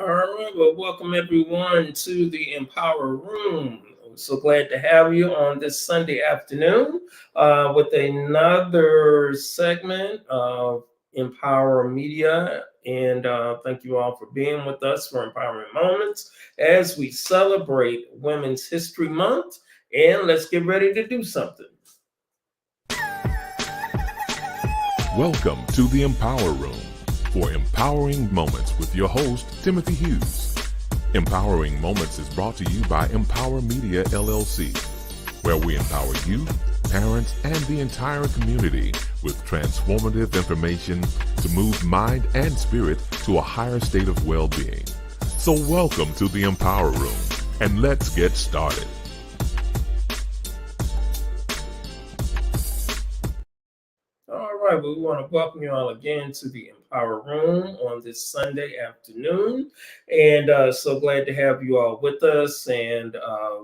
All right, well, welcome everyone to the Empower Room. I'm so glad to have you on this Sunday afternoon with another segment of Empower Media. And thank you all for being with us for Empowering Moments as we celebrate Women's History Month. And let's get ready to do something. Welcome to the Empower Room for Empowering Moments with your host, Timothy Hughes. Empowering Moments is brought to you by Empower Media LLC, where we empower you, parents, and the entire community with transformative information to move mind and spirit to a higher state of well-being. So welcome to the Empower Room, and let's get started. All right, well, we want to welcome you all again to the Empower Room on this Sunday afternoon. And so glad to have you all with us. And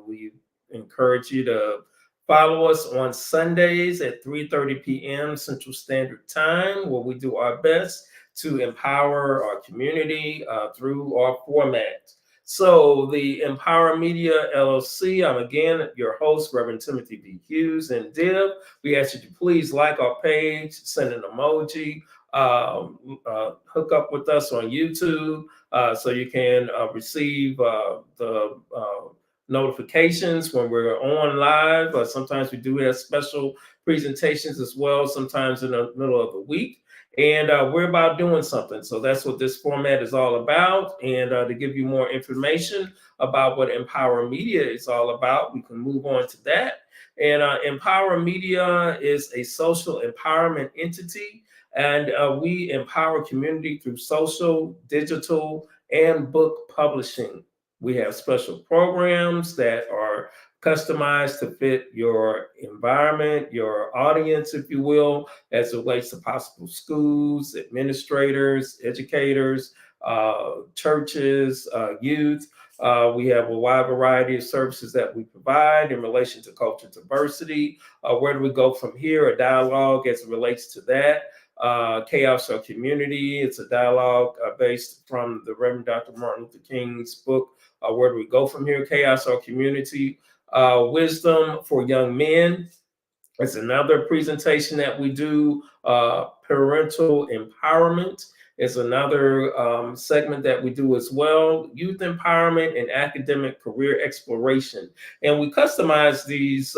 we encourage you to follow us on Sundays at 3:30 p.m. Central Standard Time, where we do our best to empower our community through our format. So the Empower Media LLC, I'm again your host, Reverend Timothy B. Hughes, and Div. We ask you to please like our page, send an emoji, hook up with us on YouTube so you can receive the notifications when we're on live. Sometimes we do have special presentations as well, sometimes in the middle of the week. And we're about doing something. So that's what this format is all about. And to give you more information about what Empower Media is all about, we can move on to that. And Empower Media is a social empowerment entity, and we empower community through social, digital, and book publishing. We have special programs that are customized to fit your environment, your audience, if you will, as it relates to possible schools, administrators, educators, churches, youth. We have a wide variety of services that we provide in relation to cultural diversity. Where do we go from here? A dialogue as it relates to that. Chaos or Community. It's a dialogue based from the Reverend Dr. Martin Luther King's book, Where Do We Go From Here? Chaos or Community. Wisdom for Young Men. It's another presentation that we do. Parental Empowerment is another segment that we do as well. Youth Empowerment and Academic Career Exploration. And we customize these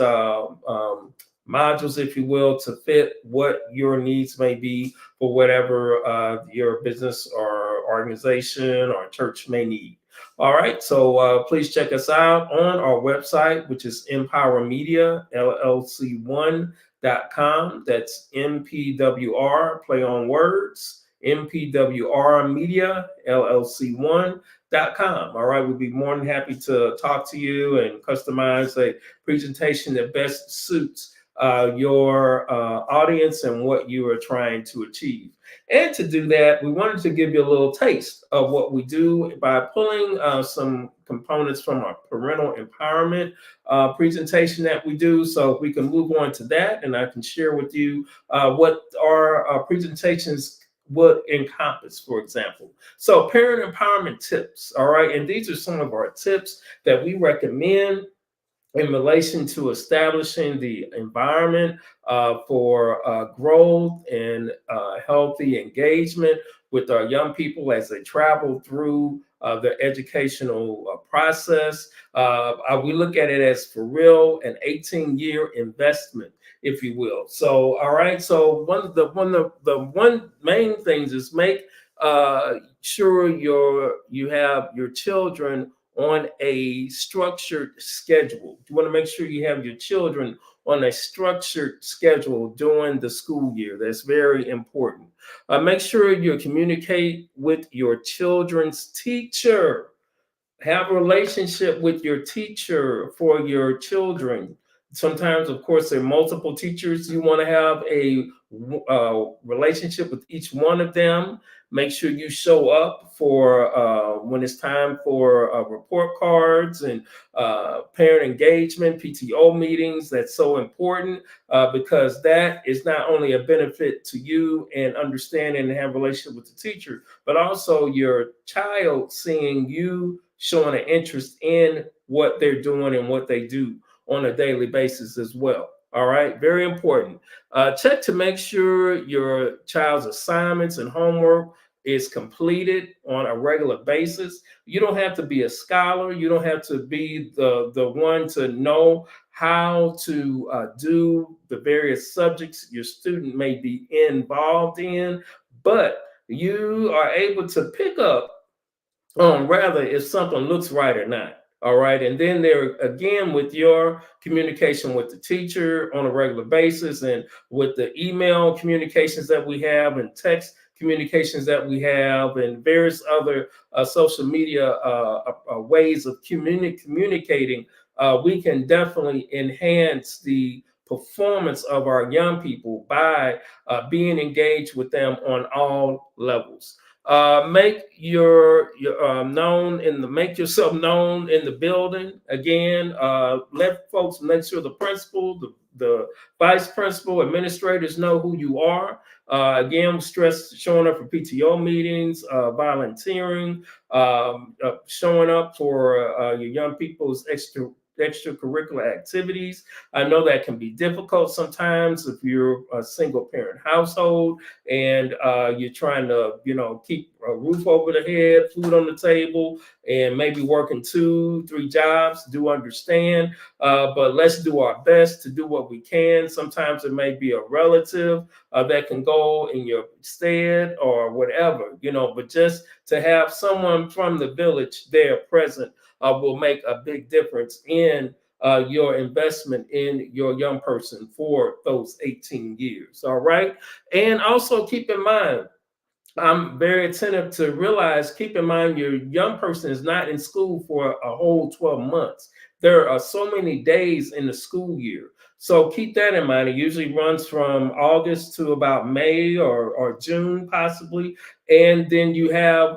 modules, if you will, to fit what your needs may be for whatever your business or organization or church may need. All right, so please check us out on our website, which is empowermediallc1.com. That's MPWR, play on words, MPWR Media, LLC1.com. All right, we'll be more than happy to talk to you and customize a presentation that best suits your audience and what you are trying to achieve. And to do that, we wanted to give you a little taste of what we do by pulling some components from our parental empowerment presentation that we do. So we can move on to that, and I can share with you what our presentations would encompass, for example. So parent empowerment tips, all right? And these are some of our tips that we recommend in relation to establishing the environment for growth and healthy engagement with our young people as they travel through the educational process. We look at it as, for real, an 18-year investment, if you will. So, all right. So one of the main things is make sure you have your children on a structured schedule. You want to make sure you have your children on a structured schedule during the school year. That's very important. Make sure you communicate with your children's teacher. Have a relationship with your teacher for your children. Sometimes, of course, there are multiple teachers. You want to have a relationship with each one of them. Make sure you show up for when it's time for report cards and parent engagement, PTO meetings. That's so important because that is not only a benefit to you and understanding and have a relationship with the teacher, but also your child seeing you showing an interest in what they're doing and what they do on a daily basis as well. All right, very important. Check to make sure your child's assignments and homework is completed on a regular basis. You don't have to be a scholar. You don't have to be the one to know how to do the various subjects your student may be involved in, but you are able to pick up rather if something looks right or not. All right. And then there again with your communication with the teacher on a regular basis and with the email communications that we have and text communications that we have and various other social media ways of communicating, we can definitely enhance the performance of our young people by being engaged with them on all levels. Make yourself known in the building. Again, let folks make sure the principal, the vice principal, administrators know who you are. Again, stress showing up for PTO meetings, volunteering, showing up for your young people's extracurricular activities. I know that can be difficult sometimes if you're a single parent household and you're trying to, keep a roof over the head, food on the table, and maybe working 2-3 jobs. Do understand, but let's do our best to do what we can. Sometimes it may be a relative that can go in your stead or whatever, but just to have someone from the village there present will make a big difference in your investment in your young person for those 18 years. All right. And also keep in mind, I'm very attentive to realize, keep in mind, your young person is not in school for a whole 12 months. There are so many days in the school year. So keep that in mind. It usually runs from August to about May or June, possibly. And then you have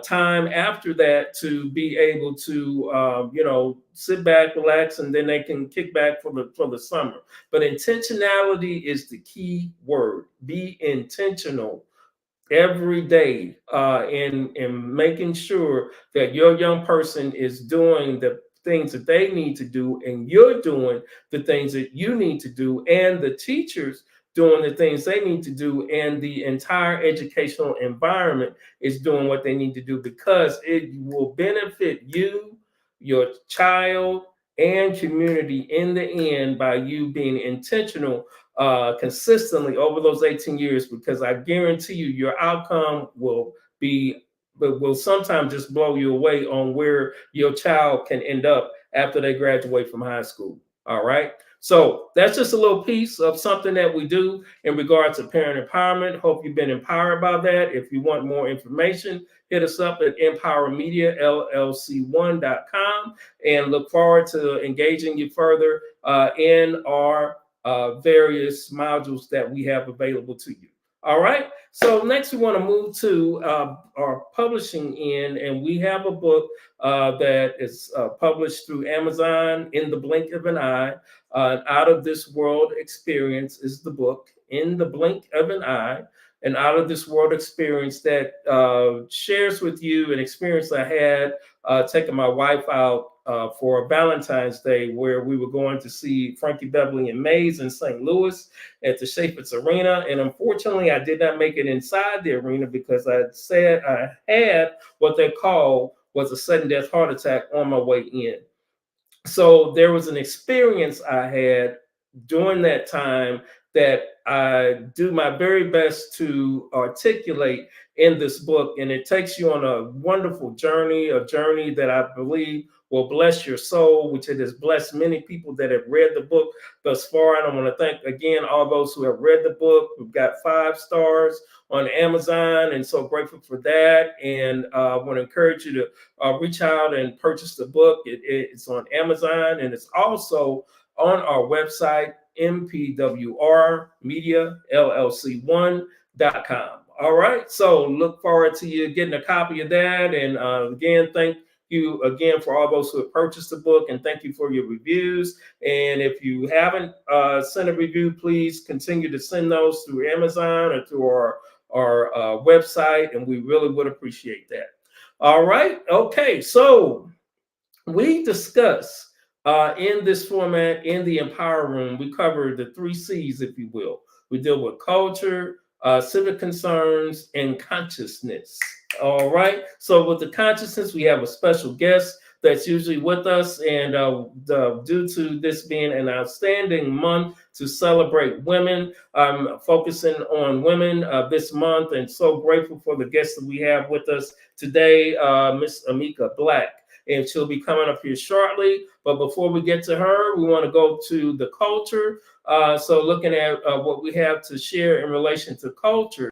time after that to be able to, sit back, relax, and then they can kick back for the summer. But intentionality is the key word. Be intentional every day in making sure that your young person is doing the things that they need to do and you're doing the things that you need to do and the teachers doing the things they need to do and the entire educational environment is doing what they need to do because it will benefit you, your child, and community in the end by you being intentional consistently over those 18 years, because I guarantee you your outcome will sometimes just blow you away on where your child can end up after they graduate from high school. All right. So that's just a little piece of something that we do in regards to parent empowerment. Hope you've been empowered by that. If you want more information, hit us up at empowermediallc1.com and look forward to engaging you further in our various modules that we have available to you. All right. So next we want to move to our publishing end, and we have a book that is published through Amazon, In the Blink of an Eye. Out of This World Experience is the book, In the Blink of an Eye. An out of this world experience that shares with you an experience I had taking my wife out for Valentine's Day, where we were going to see Frankie Beverly and Mays in St. Louis at the Chaifetz Arena. And unfortunately, I did not make it inside the arena because I said I had what they call was a sudden death heart attack on my way in. So there was an experience I had during that time that I do my very best to articulate in this book. And it takes you on a wonderful journey, a journey that I believe will bless your soul, which it has blessed many people that have read the book thus far. And I want to thank again all those who have read the book. We've got 5 stars on Amazon, and so grateful for that. And I want to encourage you to reach out and purchase the book. It's on Amazon, and it's also on our website, MPWR Media LLC 1.com. All right. So look forward to you getting a copy of that. And again, thank you again for all those who have purchased the book, and thank you for your reviews. And if you haven't sent a review, please continue to send those through Amazon or through our website, and we really would appreciate that. All right. Okay. So we discuss in this format in the Empower Room, we cover the three C's, if you will. We deal with culture, civic concerns, and consciousness. All right. So with the consciousness, we have a special guest that's usually with us. And due to this being an outstanding month to celebrate women, I'm focusing on women this month, and so grateful for the guests that we have with us today, Miss Ameikah Black. And she'll be coming up here shortly. But before we get to her, we want to go to the culture. So looking at what we have to share in relation to culture.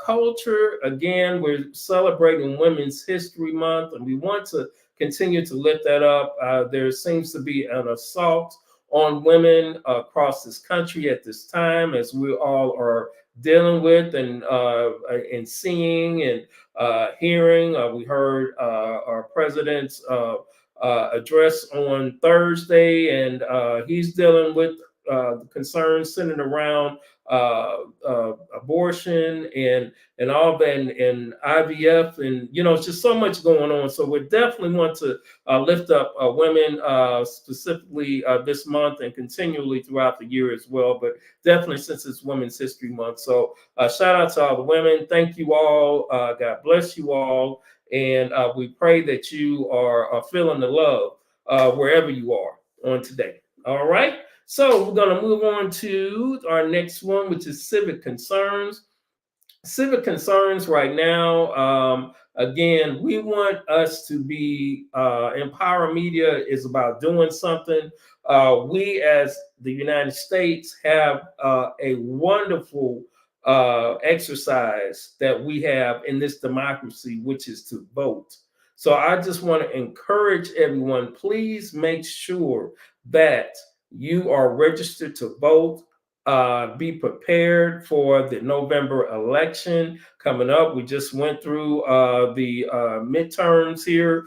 Culture, again, we're celebrating Women's History Month, and we want to continue to lift that up. There seems to be an assault on women across this country at this time, as we all are dealing with and seeing and hearing. We heard our president's address on Thursday, and he's dealing with concerns centered around abortion and all that, and IVF, and it's just so much going on. So we definitely want to lift up women specifically this month and continually throughout the year as well, but definitely since it's Women's History Month. So shout out to all the women. Thank you all. God bless you all. And we pray that you are feeling the love wherever you are on today. All right. So we're going to move on to our next one, which is civic concerns. Civic concerns right now. Again, we want us to be Empower Media is about doing something. We, as the United States, have a wonderful exercise that we have in this democracy, which is to vote. So I just want to encourage everyone, please make sure that you are registered to vote. Be prepared for the November election coming up. We just went through the midterms here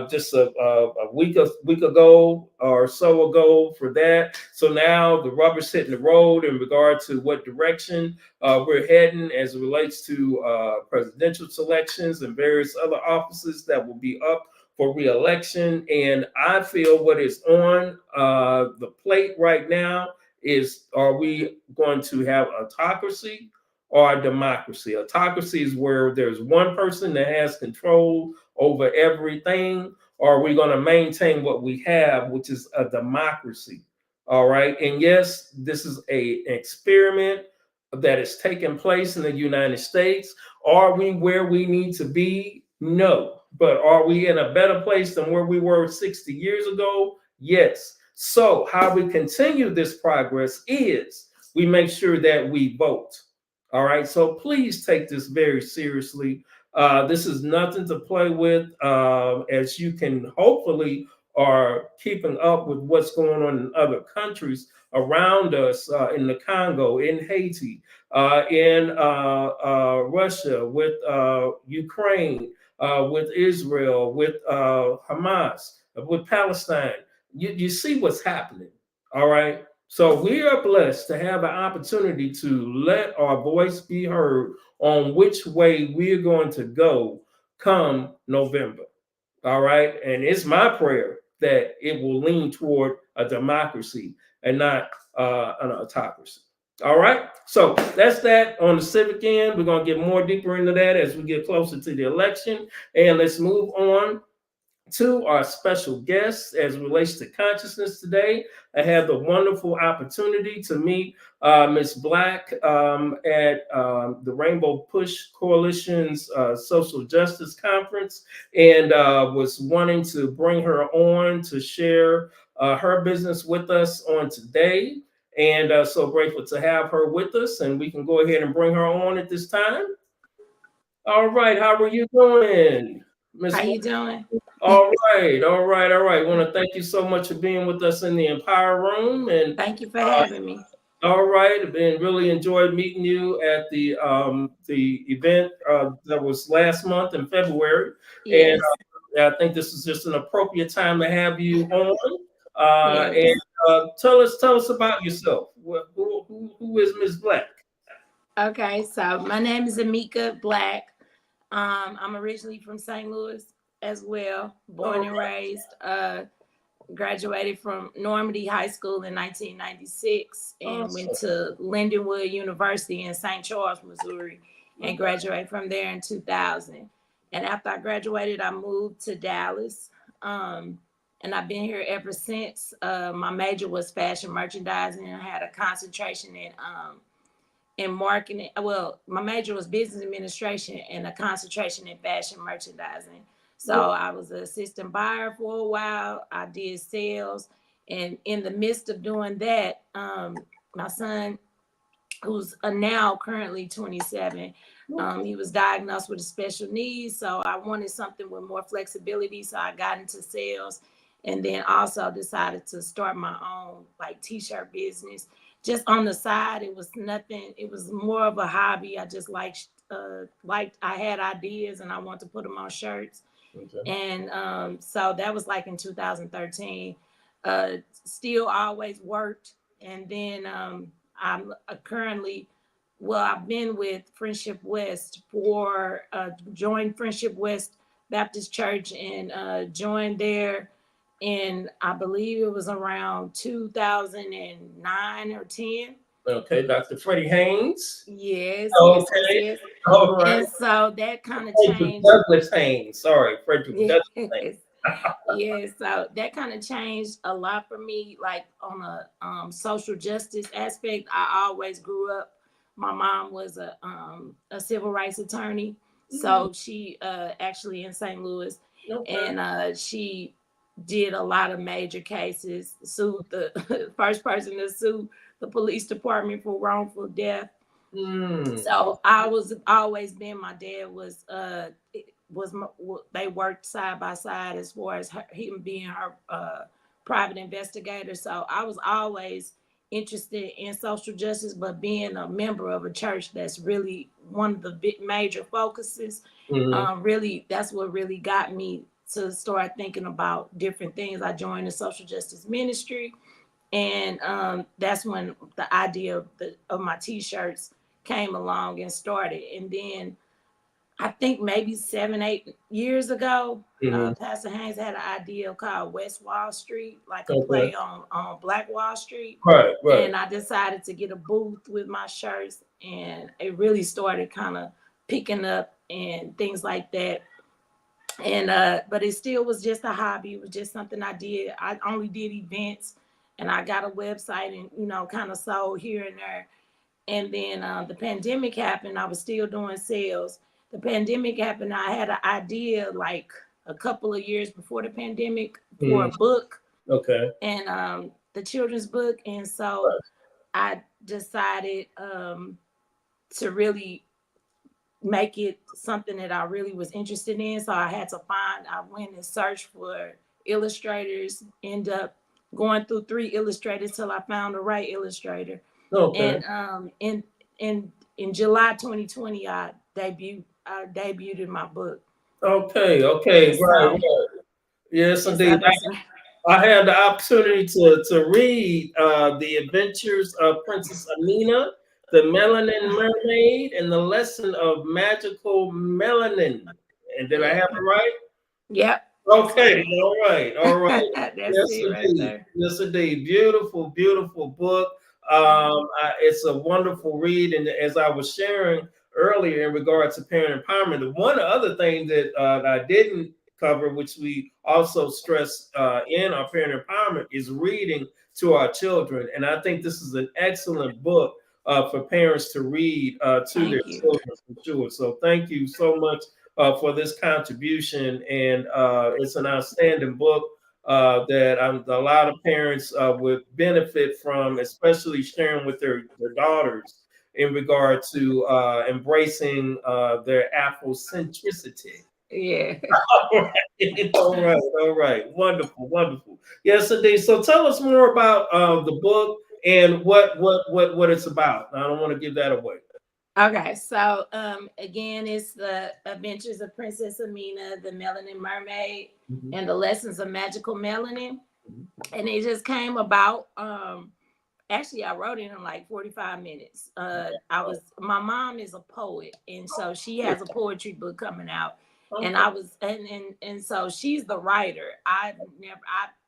just a week ago or so ago for that. So now the rubber's hitting the road in regard to what direction we're heading as it relates to presidential selections and various other offices that will be up for re-election. And I feel what is on the plate right now is, are we going to have autocracy or a democracy? Autocracy is where there's one person that has control over everything, or are we going to maintain what we have, which is a democracy? All right. And yes, this is an experiment that is taking place in the United States. Are we where we need to be? No. But are we in a better place than where we were 60 years ago? Yes. So how we continue this progress is we make sure that we vote. All right. So please take this very seriously. This is nothing to play with, as you can hopefully are keeping up with what's going on in other countries around us, in the Congo, in Haiti, in Russia, with Ukraine, with Israel, with Hamas, with Palestine. You see what's happening. All right. So we are blessed to have an opportunity to let our voice be heard on which way we're going to go come November. All right. And it's my prayer that it will lean toward a democracy and not an autocracy. All right. So that's that on the civic end. We're going to get more deeper into that as we get closer to the election. And let's move on to our special guests as it relates to consciousness today. I had the wonderful opportunity to meet Ms. Black at the Rainbow Push Coalition's Social Justice Conference, and was wanting to bring her on to share her business with us on today. And so grateful to have her with us, and we can go ahead and bring her on at this time. All right, how are you doing? Miss How Black? you doing? All right, all right, all right. I want to thank you so much for being with us in the Empire Room. And Thank you for having me. all right, I've been really enjoyed meeting you at the event that was last month in February. And Yes, I think this is just an appropriate time to have you on. yes. And tell us about yourself. Who is Miss Black? Okay, so my name is Ameikah Black. I'm originally from St. Louis as well, born Oh, and raised. Graduated from Normandy High School in 1996 and went awesome. to Lindenwood University in St. Charles, Missouri, and graduated from there in 2000. And after I graduated, I moved to Dallas. Um, and I've been here ever since. My major was fashion merchandising, and I had a concentration in marketing. Well, my major was business administration and a concentration in fashion merchandising. So I was an assistant buyer for a while. I did sales, and in the midst of doing that, my son, who's now currently 27, he was diagnosed with a special needs. So I wanted something with more flexibility. So I got into sales, and then also decided to start my own like t-shirt business. Just on the side, it was nothing. It was more of a hobby. I just liked I had ideas and I wanted to put them on shirts. Okay. And so that was like in 2013. Still always worked. And then I'm currently, well, I've been with Friendship West joined Friendship West Baptist Church and joined there in, I believe it was around 2009 or 10. Okay, Dr. Freddie Haynes. Yes, yes, yes, Okay, yes. all right. And so that kind of Frederick changed. Douglass Haynes. Sorry, Frederick Yes. Douglass Haynes. Yeah, so that kind of changed a lot for me, like on a social justice aspect. I always grew up. My mom was a civil rights attorney, so she actually in St. Louis, Okay. and she did a lot of major cases. Sued the first person to sue the police department for wrongful death. Mm. So I was always been. My dad they worked side by side as far as him being her private investigator. So I was always interested in social justice, but being a member of a church that's really one of the big major focuses, Mm-hmm. really that's what really got me to start thinking about different things. I joined the social justice ministry, and that's when the idea of my t-shirts came along and started. And then I think maybe 7, 8 years ago, Mm-hmm. Pastor Haynes had an idea called West Wall Street, like a Okay. play on Black Wall Street. Right, right. And I decided to get a booth with my shirts, and it really started kind of picking up and things like that. And but it still was just a hobby. It was just something I did. I only did events, and I got a website and kind of sold here and there. And then the pandemic happened. I was still doing sales. The pandemic happened. I had an idea like a couple of years before the pandemic for Mm-hmm. a book, Okay. and the children's book. And so I decided to really make it something that I really was interested in. So I went and searched for illustrators, end up going through 3 illustrators till I found the right illustrator. Okay. And in July 2020, I debuted in my book. Okay. And Okay. Right. so, Right. Yes, and so indeed. that's I had the opportunity to read The Adventures of Princess Amina, The Melanin Mermaid, and the Lesson of Magical Melanin. And did I have yeah. it right? Yep, that's Okay, it. all right, all right. That's Yes, it right indeed. there. Yes, indeed. Beautiful, beautiful book. Thank you. It's a wonderful read. And as I was sharing earlier in regards to parent empowerment, the one other thing that I didn't cover, which we also stress in our parent empowerment, is reading to our children. And I think this is an excellent book for parents to read to their Thank you. children for sure. So thank you so much for this contribution, and it's an outstanding book that a lot of parents would benefit from, especially sharing with their daughters in regard to embracing their Afrocentricity. Yeah. All right, all right. Wonderful, wonderful. Yes, indeed. So tell us more about the book and what it's about. I don't want to give that away. Okay, so again, it's the Adventures of Princess Amina, the Melanin Mermaid, Mhm. and the Lessons of Magical Melanin. And it just came about. Actually, I wrote it in like 45 minutes. My mom is a poet, and so she has a poetry book coming out. And Okay. I was and so she's the writer.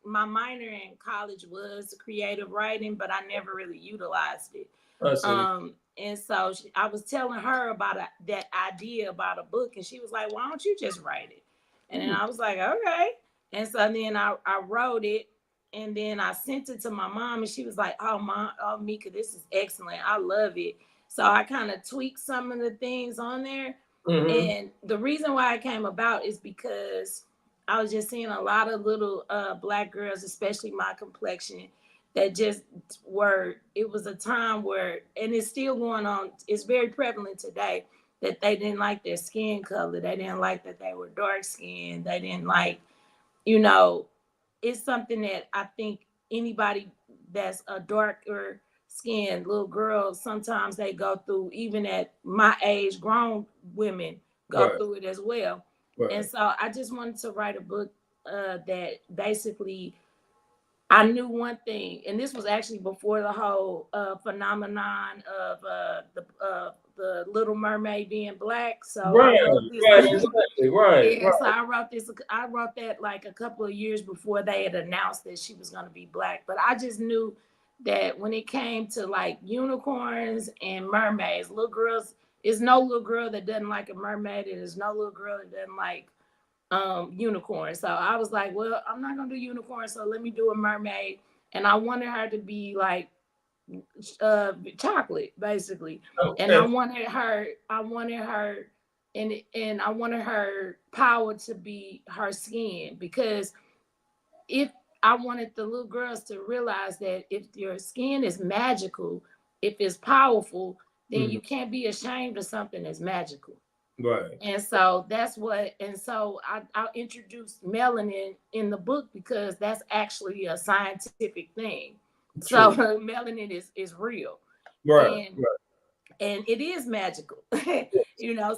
My minor in college was creative writing, but I never really utilized it. I see. And so I was telling her about that idea about a book, and she was like, "Why don't you just write it?" And then Hmm. I was like, "Okay." And so then I wrote it, and then I sent it to my mom, and she was like, "Oh, mom, oh, Mika, this is excellent. I love it." So I kind of tweaked some of the things on there. Hmm. And the reason why it came about is because I was just seeing a lot of little Black girls, especially my complexion, that just it was a time where, and it's still going on, it's very prevalent today, that they didn't like their skin color. They didn't like that they were dark skinned. They didn't like, you know, it's something that I think anybody that's a darker skinned little girl, sometimes they go through, even at my age, grown women go Right, through it as well. And right. so I just wanted to write a book that basically, I knew one thing, and this was actually before the whole phenomenon of the Little Mermaid being Black. So I Right, wrote this. right, exactly. Right, Yeah, so right. I wrote this. I wrote that like a couple of years before they had announced that she was going to be Black. But I just knew that when it came to like unicorns and mermaids, little girls, there's no little girl that doesn't like a mermaid, and there's no little girl that doesn't like unicorn. So I was like, well, I'm not gonna do unicorn, so let me do a mermaid. And I wanted her to be like chocolate, basically. And Okay. I wanted her power to be her skin, because if I wanted the little girls to realize that if your skin is magical, if it's powerful, then Mhm. you can't be ashamed of something that's magical. Right. And so I introduced melanin in the book because that's actually a scientific thing. So True. melanin is real. Right, And right. it is magical.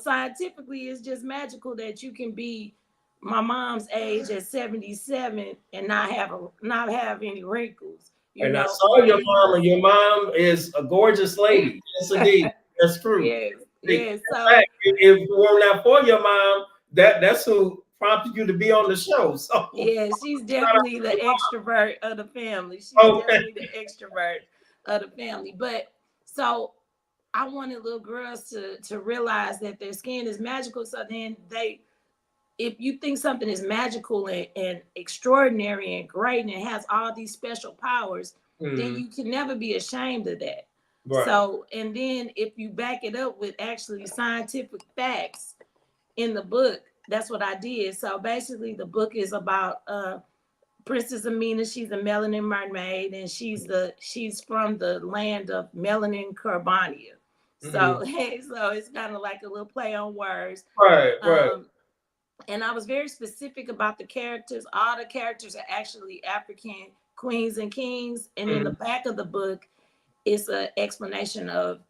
Scientifically, it's just magical that you can be my mom's age at 77 and not have any wrinkles, And I saw or your mom, and your mom is a gorgeous lady. Yes, indeed. That's true. yes, In yes. fact, So if it were not for your mom, that's who prompted you to be on the show. So, yeah, she's definitely the extrovert of the family. She's okay. definitely the extrovert of the family. But so I wanted little girls to realize that their skin is magical. So then if you think something is magical and extraordinary and great and it has all these special powers, then Mhm. you can never be ashamed of that. Right. So, and then if you back it up with actually scientific facts in the book, that's what I did. So basically, the book is about Princess Amina. She's a melanin mermaid, and she's from the land of Melanin Carbania. Mhm. So, so it's kind of like a little play on words. Right, right. Um, and I was very specific about the characters. All the characters are actually African queens and kings. And in the Mhm. back of the book, it's an explanation of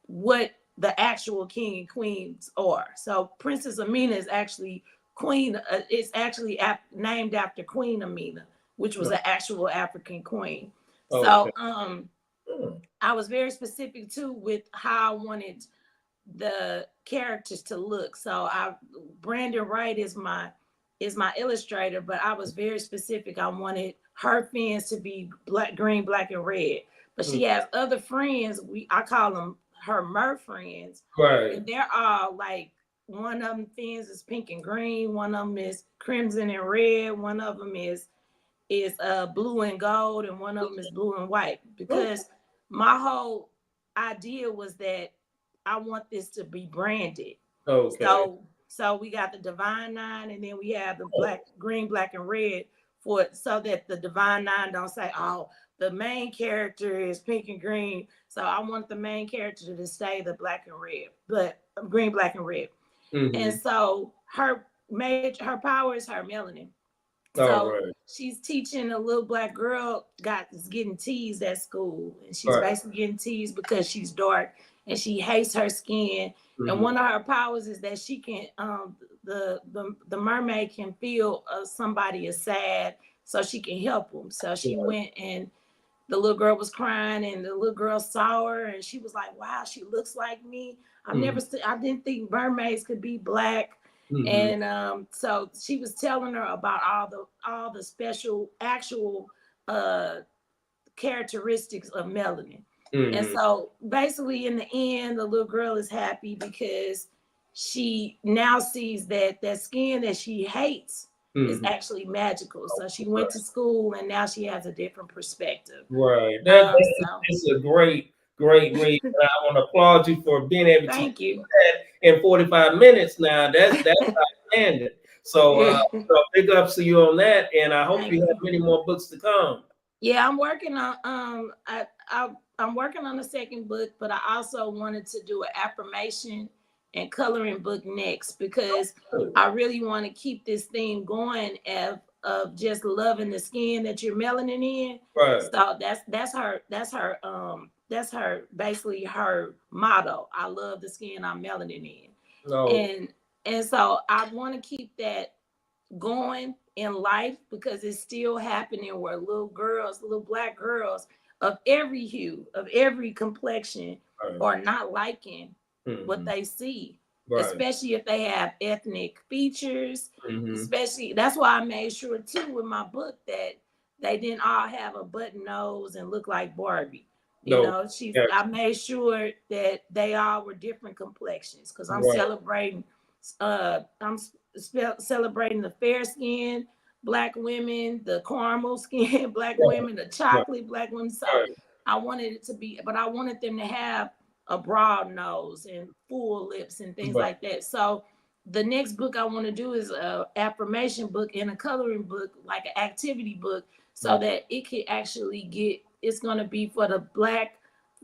what the actual king and queens are. So Princess Amina is actually queen. It's actually named after Queen Amina, which was Right. an actual African queen. Okay. So Hmm. I was very specific too with how I wanted the characters to look. So Brandon Wright is my illustrator, but I was very specific. I wanted her fins to be black, green, black, and red. But Hmm. she has other friends. I call them her mer friends, Right. and they're all like, one of them fins is pink and green, one of them is crimson and red, one of them is blue and gold, and one of them is blue and white. Okay. Because my whole idea was that I want this to be branded. Okay. So we got the Divine Nine, and then we have the black, green, black, and red so that the Divine Nine don't say, oh, the main character is pink and green. So I want the main character to stay the black and red, but green, black, and red. And Mhm. so her power is her melanin. All So right. she's teaching a little black girl is getting teased at school, and she's Right. basically getting teased because she's dark and she hates her skin. And Mm-hmm. one of her powers is that she can the mermaid can feel somebody is sad, so she can help them. So she went, and the little girl was crying, and the little girl saw her, and she was like, "Wow, she looks like me. I didn't think mermaids could be black." Mm-hmm. And so she was telling her about all the special actual uh characteristics of melanin. And Mm-hmm. so basically in the end, the little girl is happy because she now sees that that skin that she hates is Mm-hmm. actually magical. So she Right. went to school, and now she has a different perspective. Right. So Is a great read. And I want to applaud you for being able to do thank you. that in 45 minutes. Now that's outstanding. So, Yeah. so big ups to you on that, and I hope Thank you have you. many more books to come. Yeah, I'm working on I'm working on the second book, but I also wanted to do an affirmation and coloring book next, because I really want to keep this theme going of just loving the skin that you're melanin in. Right. So that's her basically her motto. I love the skin I'm melanin in. No. And so I want to keep that going in life, because it's still happening where little black girls of every hue, of every complexion, Right. are not liking what Mm-hmm. they see, Right. especially if they have ethnic features. Mm-hmm. Especially, that's why I made sure too with my book that they didn't all have a button nose and look like Barbie. No. Yeah. I made sure that they all were different complexions, because Right. I'm celebrating the fair skin black women, the caramel skin black Right. women, the chocolate black women. So Right. I wanted it to be, but I wanted them to have a broad nose and full lips and things Right. like that. So the next book I want to do is a affirmation book and a coloring book, like an activity book, so that it could actually it's going to be for the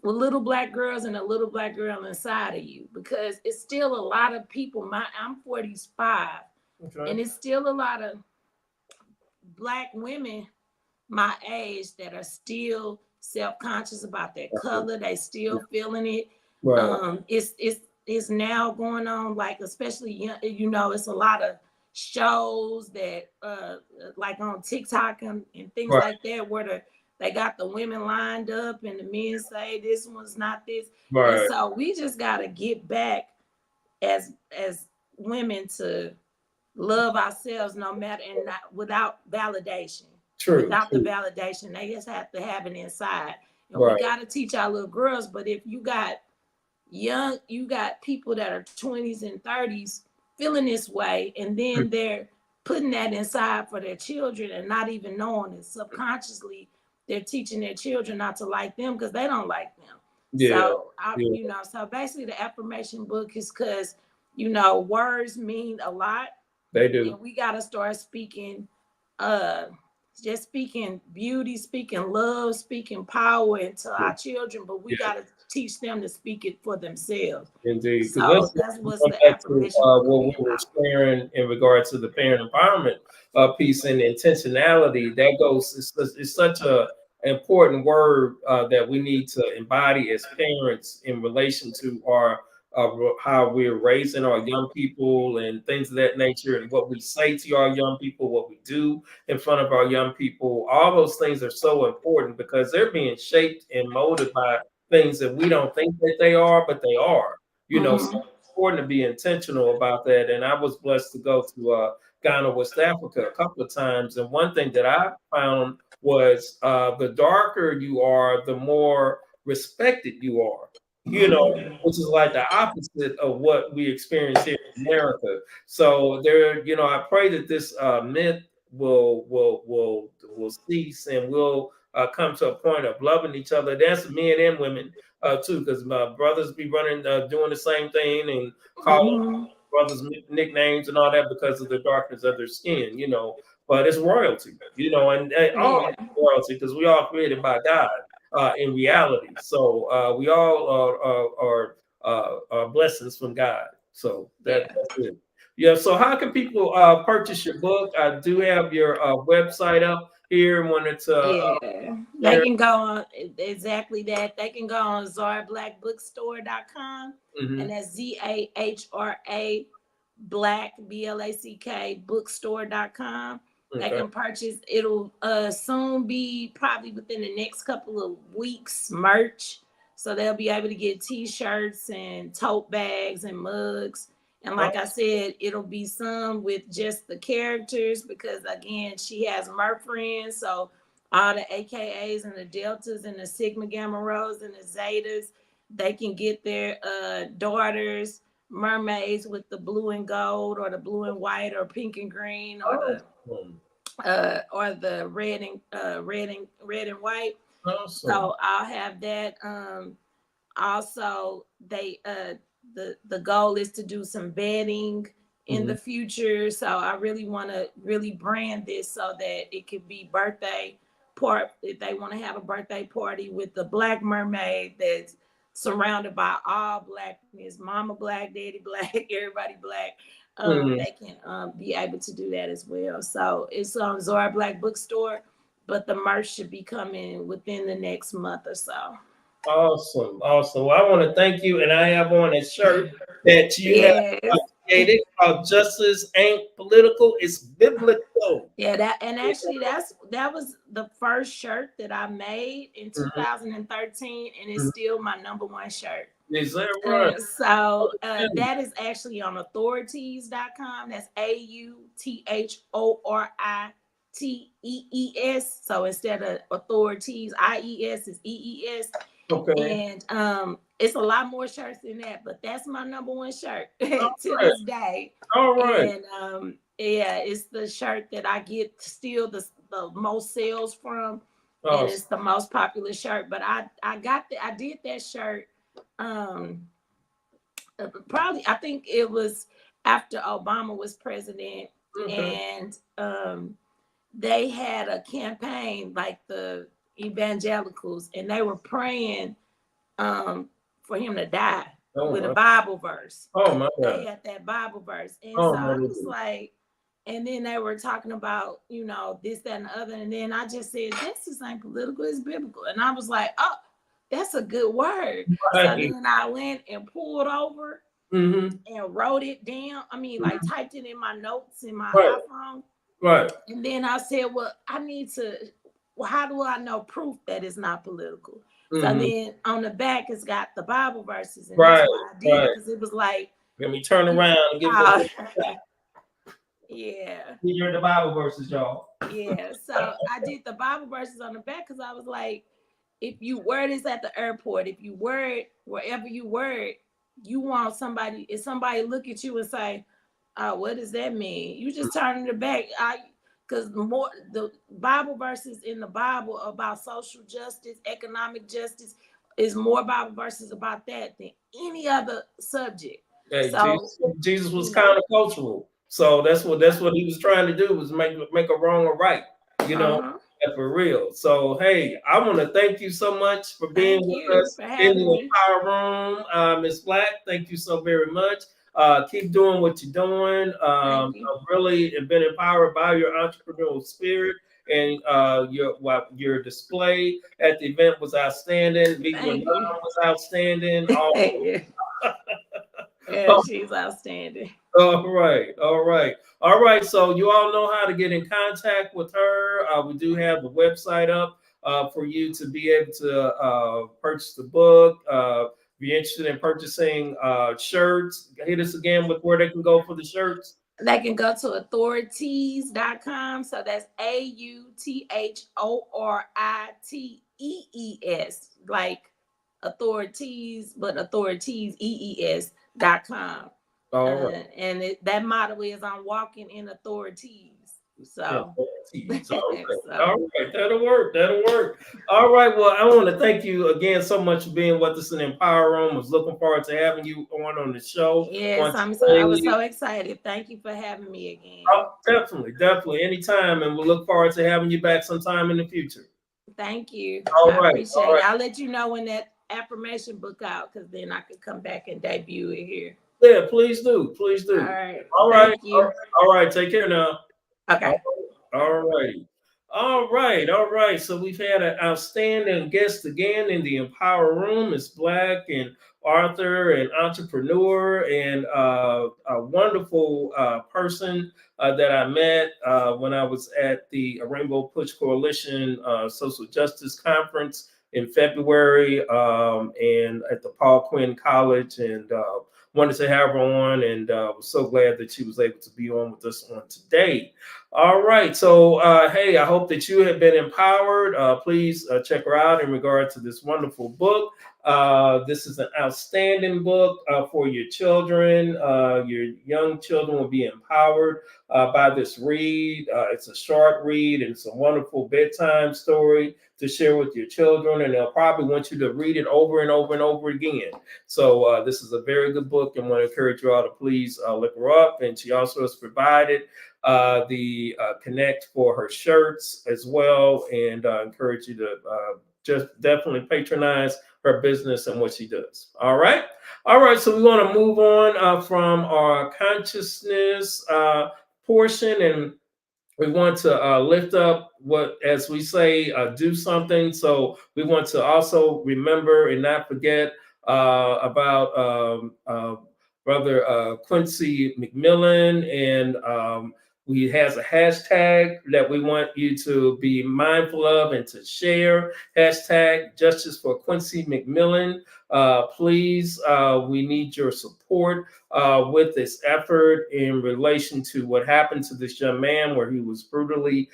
little black girls and a little black girl inside of you, because it's still a lot of people. I'm 45, Okay. and it's still a lot of black women my age that are still self-conscious about their color. They still feeling it. Right. It's now going on, like, especially it's a lot of shows that like on TikTok and things Right. like that, where they got the women lined up and the men say this one's not this. And Right. so we just got to get back as women to love ourselves, no matter, and not without validation. True. Without the True. validation, they just have to have it inside. And we Right. got to teach our little girls. But if you got people that are 20s and 30s feeling this way, and then they're putting that inside for their children and not even knowing it, subconsciously they're teaching their children not to like them because they don't like them. Yeah. So Yeah. so basically the affirmation book is because words mean a lot, They do. and we got to start speaking just speaking beauty, speaking love, speaking power into our children, but we Yeah. got to teach them to speak it for themselves. Indeed. So Because that's what going the back to affirmation book will what be we were about. sharing in regards to the parent empowerment piece and intentionality, that goes. It's such a important word that we need to embody as parents in relation to our how we're raising our young people and things of that nature, and what we say to our young people, what we do in front of our young people. All those things are so important because they're being shaped and molded by things that we don't think that they are, but they are. So Mm-hmm. it's important to be intentional about that. And I was blessed to go to Ghana, West Africa, a couple of times, and one thing that I found was the darker you are, the more respected you are. Mm-hmm. Which is like the opposite of what we experience here in America. So there, I pray that this myth will cease, and we'll come to a point of loving each other. That's men and women too, because my brothers be running, doing the same thing and calling Mm-hmm. brothers nicknames and all that because of the darkness of their skin. But it's royalty. And all Yeah. royalty, because we all created by God in reality. So we all are blessings from God. So Yeah. that's it. Yeah. So how can people purchase your book? I do have your website up here and wanted to Yeah, they share. can go on exactly that. They can go on ZahraBlackBookstore.com, and Mm-hmm. that's Zahra Black Black bookstore.com. They Okay. can purchase. It'll soon be probably within the next couple of weeks merch, so they'll be able to get T-shirts and tote bags and mugs. And Oh, like I said, it'll be some with just the characters because again, she has mer friends, so all the AKAs and the deltas and the sigma gamma rho's and the zetas, they can get their daughters mermaids with the blue and gold or the blue and white or pink and green awesome. or the red and white. Awesome. So I'll have that. Also, the goal is to do some vetting in Mm-hmm. the future. So I really want to really brand this so that it could be birthday part. If they want to have a birthday party with the Black Mermaid that's surrounded by all blackness, mama black, daddy black, everybody black, Mm-hmm. they can be able to do that as well. So it's on Zahra Black Bookstore, but the merch should be coming within the next month or so. Awesome. Awesome. Well, I want to thank you. And I have on a shirt that you have Yes. created called Justice Ain't Political, it's Biblical. Yeah, that and actually that was the first shirt that I made in Mhm, 2013, and it's mhm. still my number one shirt. Is that right? So Okay. that is actually on authorities.com. That's AUTHORITEES. So instead of authorities, IES is EES. Okay. And it's a lot more shirts than that, but that's my number one shirt to All right. this day. All right. And yeah, it's the shirt that I get still the most sales from, and Awesome. it's the most popular shirt. But I did that shirt um probably I think it was after Obama was president, Okay. and they had a campaign like the evangelicals, and they were praying for him to die Oh with a my. Bible verse. Oh my They God. had that Bible verse, and Oh so my I was goodness. like, and then they were talking about this, that, and the other, and then I just said this is ain't political, it's biblical, and I was like, oh, that's a good word. So Right. then I went and pulled over Mm-hmm. and wrote it down. I mean, like typed it in my notes in my Right. iPhone, Right. and then I said, well, I need to. Well, how do I know proof that it's not political? So Mm-hmm. then on the back, it's got the Bible verses, and that's Right. why I did Right. it because it was like, Let me turn around and give it uh, a shot. yeah, Here are the Bible verses, y'all. yeah. So I did the Bible verses on the back because I was like, if you wear this at the airport, if you wear it wherever you wear it, you want somebody. If somebody look at you and say, "Oh, what does that mean?" You just turn it back. Because more the Bible verses in the Bible about social justice, economic justice, is more Bible verses about that than any other subject. Hey, So Jesus was you know, countercultural, so that's what he was trying to do was make a wrong a right, you know, uh-huh. for real. So hey, I want to thank you so much for being Thank with you us for in having the me. Power Room, Miss Black. Thank you so very much. Keep doing what you're doing. Thank you. I've really been empowered by your entrepreneurial spirit. And your display at the event was outstanding. Meeting your Thank you. mom was outstanding. Yeah, yeah, she's outstanding. All right, all right, all right. So you all know how to get in contact with her. We do have the website up for you to be able to purchase the book. If you're interested in purchasing shirts, hit us again with where they can go for the shirts. They can go to authorities.com. So that's AUTHORITEES, like authorities, but authoritiesEES.com. All right. That motto is I'm walking in authorities. Yeah, So, geez. All right. All so right. That'll work. That'll work. All right. Well, I want to thank you again so much for being with us in the Empower Room. I was looking forward to having you on the show yes, on I was today. so excited. Thank you for having me again. Oh, definitely, definitely. Anytime. And we'll look forward to having you back sometime in the future. Thank you. All I right. All appreciate it. right. I'll let you know when that affirmation book out because then I could come back and debut it here. Yeah, please do. Please All do. right. All right. Thank you. All right. Take care now. Okay. All right. All right. So we've had an outstanding guest again in the Empower Room. It's Black and Arthur, an entrepreneur and a wonderful person that I met when I was at the Rainbow Push Coalition Social Justice Conference in February and at the Paul Quinn College, and wanted to have her on, and was so glad that she was able to be on with us on today. All right. So, hey, I hope that you have been empowered. Please check her out in regard to this wonderful book. This is an outstanding book for your children. Your young children will be empowered by this read. It's a short read, and it's a wonderful bedtime story to share with your children, and they'll probably want you to read it over and over and over again. So this is a very good book, and I want to encourage you all to please look her up. And she also has provided the Connect for her shirts as well, and encourage you to just definitely patronize her business and what she does. All right. So we want to move on from our consciousness portion, and we want to lift up what, as we say, do something. So we want to also remember and not forget about Brother Quincy McMillan, and he has a hashtag that we want you to be mindful of and to share. Hashtag Justice for Quincy McMillan. Please, we need your support with this effort in relation to what happened to this young man, where he was brutally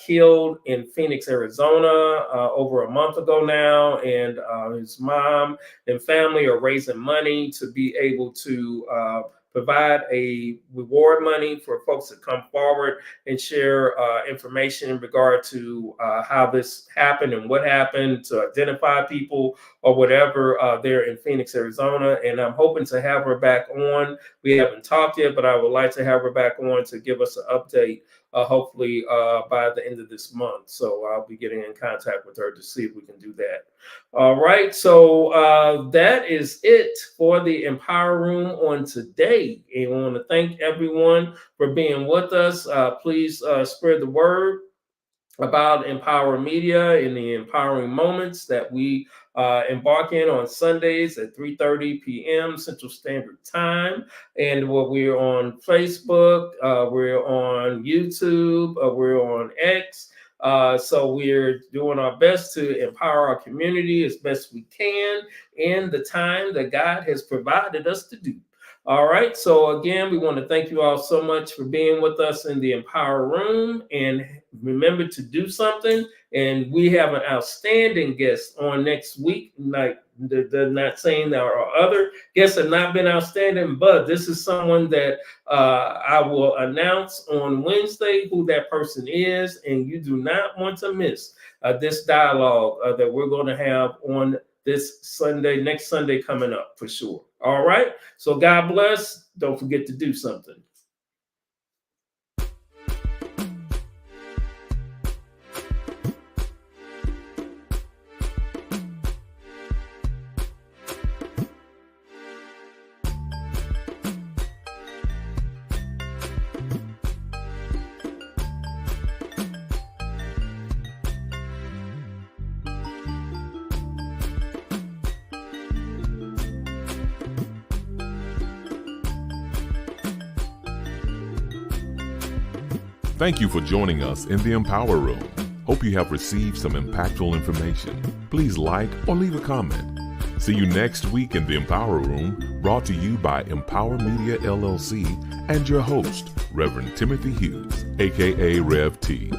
killed in Phoenix, Arizona, over a month ago now. And his mom and family are raising money to be able to provide a reward money for folks to come forward and share information in regard to how this happened and what happened, to identify people or whatever there in Phoenix, Arizona. And I'm hoping to have her back on. We haven't talked yet, but I would like to have her back on to give us an update, hopefully by the end of this month. So I'll be getting in contact with her to see if we can do that. All right. So that is it for the Empower Room on today. And I want to thank everyone for being with us. Please spread the word about Empower Media and the empowering moments that we embark in on Sundays at 3:30 p.m. Central Standard Time. And we're on Facebook, we're on YouTube, we're on X. So we're doing our best to empower our community as best we can in the time that God has provided us to do. All right. So again, we want to thank you all so much for being with us in the Empower Room. And remember to do something. And we have an outstanding guest on next week. Like, they're not saying that our other guests have not been outstanding, but this is someone that I will announce on Wednesday who that person is. And you do not want to miss this dialogue that we're going to have on this Sunday, next Sunday coming up for sure. All right. So God bless. Don't forget to do something. Thank you for joining us in the Empower Room. Hope you have received some impactful information. Please like or leave a comment. See you next week in the Empower Room, brought to you by Empower Media LLC and your host, Reverend Timothy Hughes, aka Rev T.